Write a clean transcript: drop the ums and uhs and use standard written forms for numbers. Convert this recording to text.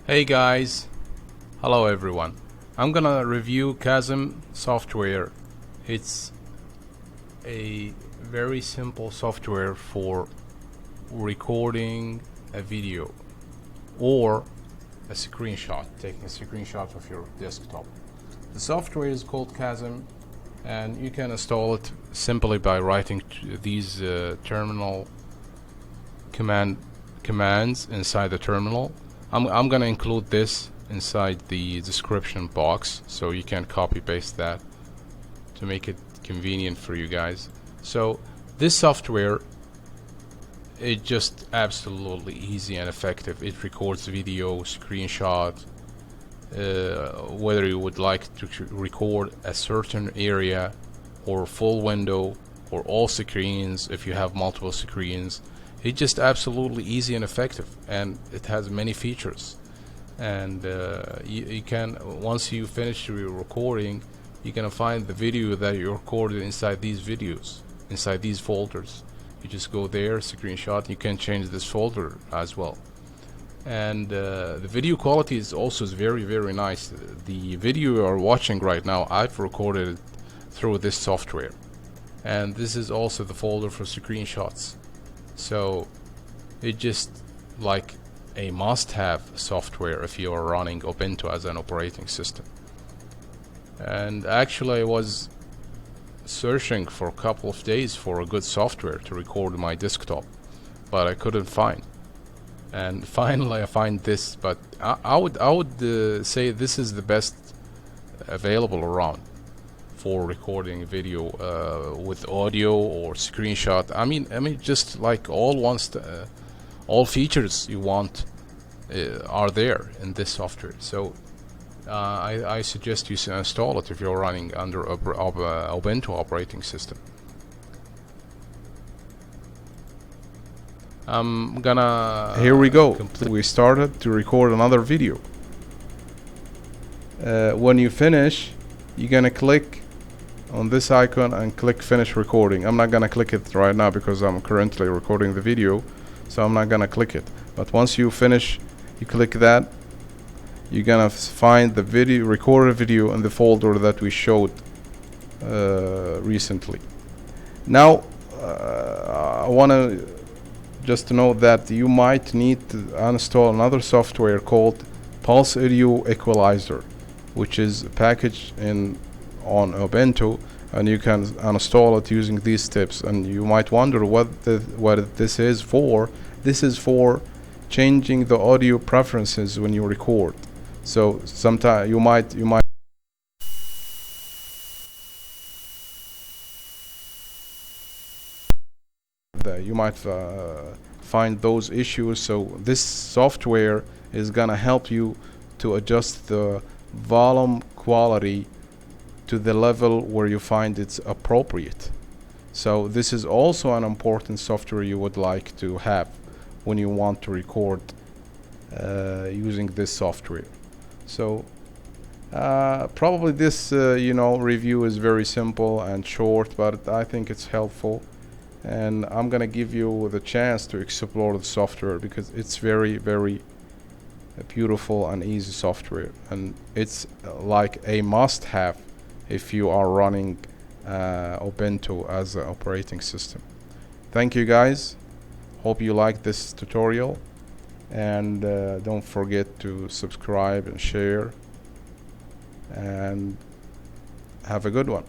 Hey guys, hello everyone. I'm gonna review Kazam software. It's a very simple software for recording a video or a screenshot, taking a screenshot of your desktop. The software is called Kazam, and you can install it simply by writing these terminal commands inside the terminal. I'm gonna include this inside the description box, so you can copy paste that to make it convenient for you guys. So this software is just absolutely easy and effective. It records video, screenshot, whether you would like to record a certain area or full window or all screens. If you have multiple screens, it's just absolutely easy and effective, and it has many features. And you can, once you finish your recording, you're gonna find the video that you recorded inside these videos, inside these folders. You just go there, screenshot. You can change this folder as well. And the video quality is also very nice. The video you are watching right now, I've recorded it through this software, and this is also the folder for screenshots. So it's just like a must-have software if you are running Ubuntu as an operating system. And actually I was searching for a couple of days for a good software to record my desktop, but I couldn't find. And finally I find this, but I would say this is the best available around for recording video with audio or screenshot. I mean just like all features you want are there in this software. So I suggest you install it if you're running under Ubuntu operating system. I'm gonna Here we go. We started to record another video. When you finish, you're gonna click on this icon and click finish recording. I'm not gonna click it right now because I'm currently recording the video, so I'm not gonna click it. But once you finish, you click that, you're gonna find the video, recorded video in the folder that we showed recently. Now I wanna just to note that you might need to install another software called PulseAudio Equalizer, which is packaged on Ubuntu, and you can install it using these steps. And you might wonder what this is for. This is for changing the audio preferences when you record. So sometimes you might find those issues. So this software is gonna help you to adjust the volume quality to the level where you find it's appropriate. So this is also an important software you would like to have when you want to record using this software. So probably this review is very simple and short, but I think it's helpful, and I'm gonna give you the chance to explore the software because it's very beautiful and easy software, and it's like a must-have if you are running Ubuntu as an operating system. Thank you guys, hope you liked this tutorial, and don't forget to subscribe and share, and have a good one.